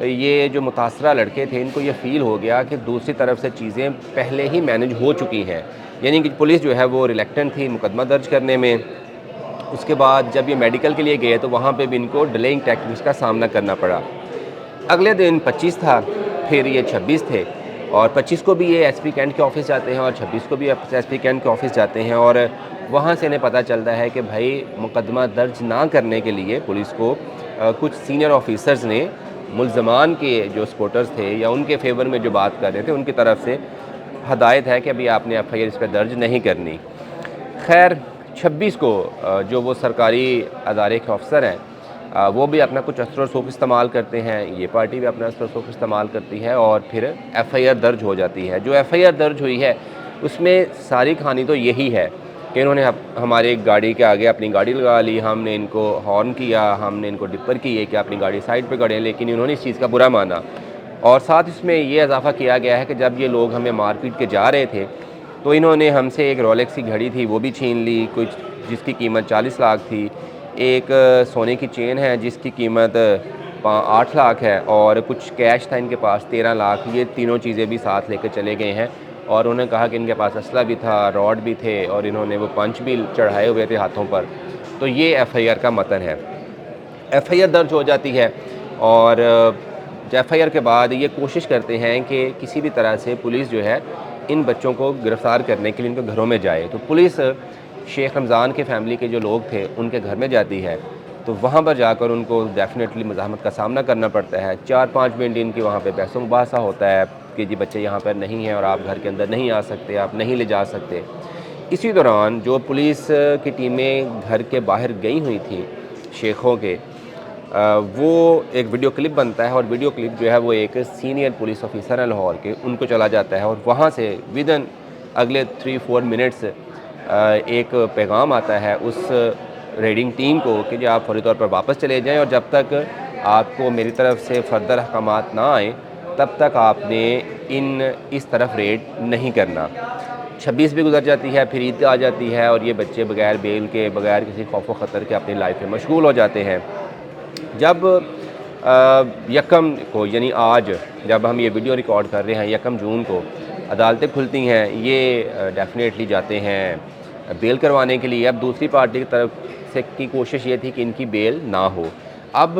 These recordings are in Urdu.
یہ جو متاثرہ لڑکے تھے ان کو یہ فیل ہو گیا کہ دوسری طرف سے چیزیں پہلے ہی مینج ہو چکی ہیں، یعنی کہ پولیس جو ہے وہ ریلیکٹنٹ تھی مقدمہ درج کرنے میں۔ اس کے بعد جب یہ میڈیکل کے لیے گئے تو وہاں پہ بھی ان کو ڈیلیئنگ ٹیکنکس کا سامنا کرنا پڑا۔ اگلے دن 25 تھا، پھر یہ 26 تھے، اور 25 کو بھی یہ ایس پی کینٹ کے آفس جاتے ہیں اور 26 کو بھی ایس پی کینٹ کے آفس جاتے ہیں، اور وہاں سے انہیں پتہ چلتا ہے کہ بھائی مقدمہ درج نہ کرنے کے لیے پولیس کو کچھ سینئر آفیسرز نے ملزمان کے جو سپورٹرز تھے یا ان کے فیور میں جو بات کر رہے تھے ان کی طرف سے ہدایت ہے کہ ابھی آپ نے ایف آئی آر اس پہ درج نہیں کرنی۔ خیر 26 کو جو وہ سرکاری ادارے کے افسر ہیں وہ بھی اپنا کچھ اثر و رسوخ استعمال کرتے ہیں، یہ پارٹی بھی اپنا اثر و رسوخ استعمال کرتی ہے اور پھر ایف آئی آر درج ہو جاتی ہے۔ جو ایف آئی آر درج ہوئی ہے اس میں ساری کہانی تو یہی ہے کہ انہوں نے ہمارے گاڑی کے آگے اپنی گاڑی لگا لی، ہم نے ان کو ہارن کیا، ہم نے ان کو ڈپر کیے کہ اپنی گاڑی سائڈ پہ کھڑیں، لیکن انہوں نے اس چیز کا برا مانا، اور ساتھ اس میں یہ اضافہ کیا گیا ہے کہ جب یہ لوگ ہمیں مار پیٹ کے جا رہے تھے تو انہوں نے ہم سے ایک رولیکس کی گھڑی تھی وہ بھی چھین لی، کچھ جس کی قیمت 40 لاکھ تھی، ایک سونے کی چین ہے جس کی قیمت 8 لاکھ ہے، اور کچھ کیش تھا ان کے پاس 13 لاکھ، یہ تینوں چیزیں بھی ساتھ لے کے چلے گئے ہیں، اور انہوں نے کہا کہ ان کے پاس اسلحہ بھی تھا، راڈ بھی تھے، اور انہوں نے وہ پنچ بھی چڑھائے ہوئے تھے ہاتھوں پر۔ تو یہ ایف آئی آر کا متن ہے۔ ایف آئی آر درج ہو جاتی ہے، اور ایف آئی آر کے بعد یہ کوشش کرتے ہیں کہ کسی بھی طرح سے پولیس جو ہے ان بچوں کو گرفتار کرنے کے لیے ان کے گھروں میں جائے، تو پولیس شیخ رمضان کے فیملی کے جو لوگ تھے ان کے گھر میں جاتی ہے، تو وہاں پر جا کر ان کو ڈیفینیٹلی مزاحمت کا سامنا کرنا پڑتا ہے۔ 4-5 منٹ ان کی وہاں پہ بحث و مباحثہ ہوتا ہے کہ جی بچے یہاں پر نہیں ہیں اور آپ گھر کے اندر نہیں آ سکتے، آپ نہیں لے جا سکتے۔ اسی دوران جو پولیس کی ٹیمیں گھر کے باہر گئی ہوئی تھیں شیخوں کے، وہ ایک ویڈیو کلپ بنتا ہے، اور ویڈیو کلپ جو ہے وہ ایک سینئر پولیس آفیسر ہیں لاہور کے، ان کو چلا جاتا ہے، اور وہاں سے ودن اگلے 3-4 منٹس ایک پیغام آتا ہے اس ریڈنگ ٹیم کو کہ جی آپ فوری طور پر واپس چلے جائیں، اور جب تک آپ کو میری طرف سے فردر احکامات نہ آئیں تب تک آپ نے اس طرف ریڈ نہیں کرنا۔ 26 بھی گزر جاتی ہے، پھر عید آ جاتی ہے، اور یہ بچے بغیر بیل کے، بغیر کسی خوف و خطر کے اپنی لائف میں مشغول ہو جاتے ہیں۔ جب یکم کو، یعنی آج جب ہم یہ ویڈیو ریکارڈ کر رہے ہیں، 1 جون کو عدالتیں کھلتی ہیں، یہ ڈیفینیٹلی جاتے ہیں بیل کروانے کے لیے۔ اب دوسری پارٹی کی طرف سے کی کوشش یہ تھی کہ ان کی بیل نہ ہو۔ اب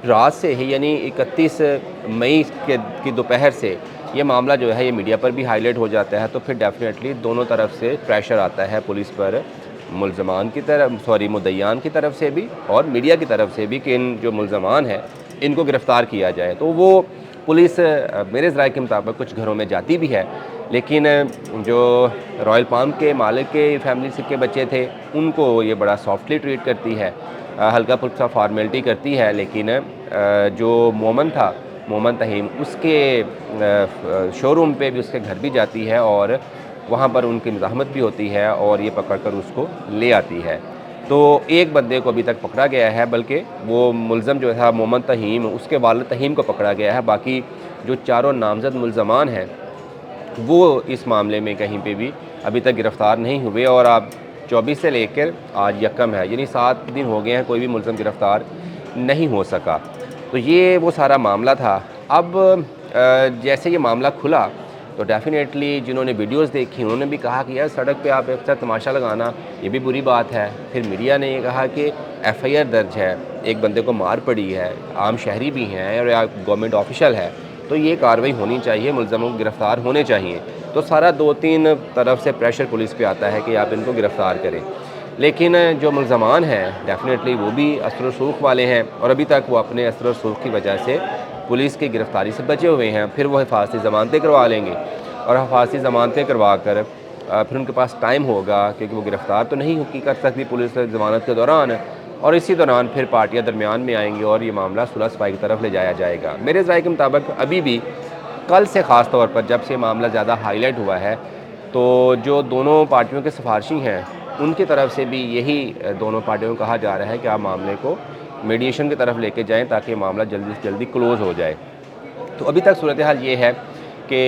رات سے ہی، یعنی 31 مئی کی دوپہر سے یہ معاملہ جو ہے یہ میڈیا پر بھی ہائی لائٹ ہو جاتا ہے، تو پھر ڈیفینیٹلی دونوں طرف سے پریشر آتا ہے پولیس پر، ملزمان کی طرف، مدعیان کی طرف سے بھی اور میڈیا کی طرف سے بھی، کہ ان جو ملزمان ہیں ان کو گرفتار کیا جائے۔ تو وہ پولیس میرے ذرائع کے مطابق کچھ گھروں میں جاتی بھی ہے، لیکن جو رائل پام کے مالک کے فیملی کے بچے تھے ان کو یہ بڑا سافٹلی ٹریٹ کرتی ہے، ہلکا پھلکا فارمیلٹی کرتی ہے، لیکن جو مومن تھا، مومن تہیم، اس کے شو روم پہ بھی، اس کے گھر بھی جاتی ہے، اور وہاں پر ان کی مزاحمت بھی ہوتی ہے، اور یہ پکڑ کر اس کو لے آتی ہے۔ تو ایک بندے کو ابھی تک پکڑا گیا ہے، بلکہ وہ ملزم جو تھا مومن تہیم، اس کے والد تہیم کو پکڑا گیا ہے، باقی جو چاروں نامزد ملزمان ہیں وہ اس معاملے میں کہیں پہ بھی ابھی تک گرفتار نہیں ہوئے، اور آپ 24 سے لے کر آج 1 ہے، یعنی 7 دن ہو گئے ہیں، کوئی بھی ملزم گرفتار نہیں ہو سکا۔ تو یہ وہ سارا معاملہ تھا۔ اب جیسے یہ معاملہ کھلا تو ڈیفینیٹلی جنہوں نے ویڈیوز دیکھی انہوں نے بھی کہا کہ یار سڑک پہ آپ ایک ساتھ تماشا لگانا یہ بھی بری بات ہے۔ پھر میڈیا نے یہ کہا کہ ایف آئی آر درج ہے، ایک بندے کو مار پڑی ہے، عام شہری بھی ہیں اور گورنمنٹ آفیشل ہے، تو یہ کارروائی ہونی چاہیے، ملزموں کو گرفتار ہونے چاہیے۔ تو سارا 2-3 طرف سے پریشر پولیس پہ آتا ہے کہ آپ ان کو گرفتار کریں، لیکن جو ملزمان ہیں ڈیفینیٹلی وہ بھی اثر و رسوخ والے ہیں، اور ابھی تک وہ اپنے اثر و رسوخ کی وجہ سے پولیس کی گرفتاری سے بچے ہوئے ہیں۔ پھر وہ حفاظتی ضمانتیں کروا لیں گے، اور حفاظتی ضمانتیں کروا کر پھر ان کے پاس ٹائم ہوگا کیونکہ وہ گرفتار تو نہیں کر سکتی پولیس ضمانت کے دوران، اور اسی دوران پھر پارٹیاں درمیان میں آئیں گی اور یہ معاملہ صلح صفائی کی طرف لے جایا جائے گا۔ میرے ذائقے کے مطابق ابھی بھی کل سے خاص طور پر جب سے معاملہ زیادہ ہائی لائٹ ہوا ہے، تو جو دونوں پارٹیوں کے سفارشی ہیں ان کی طرف سے بھی یہی دونوں پارٹیوں کو کہا جا رہا ہے کہ آپ معاملے کو میڈیشن کی طرف لے کے جائیں تاکہ معاملہ جلدی سے جلدی کلوز ہو جائے۔ تو ابھی تک صورتحال یہ ہے کہ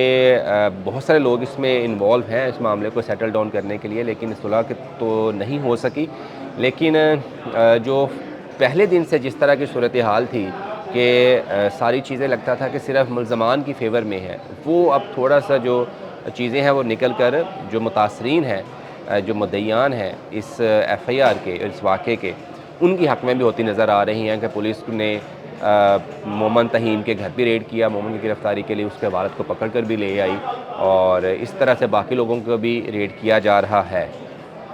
بہت سارے لوگ اس میں انوالو ہیں اس معاملے کو سیٹل ڈاؤن کرنے کے لیے، لیکن صلح تو نہیں ہو سکی۔ لیکن جو پہلے دن سے جس طرح کی صورتحال تھی کہ ساری چیزیں لگتا تھا کہ صرف ملزمان کی فیور میں ہے، وہ اب تھوڑا سا جو چیزیں ہیں وہ نکل کر جو متاثرین ہیں، جو مدعیان ہیں اس ایف آئی آر کے، اس واقعے کے، ان کی حق میں بھی ہوتی نظر آ رہی ہیں کہ پولیس نے مومن تہیم کے گھر بھی ریڈ کیا، مومن کی گرفتاری کے لیے اس کے والد کو پکڑ کر بھی لے آئی، اور اس طرح سے باقی لوگوں کو بھی ریڈ کیا جا رہا ہے۔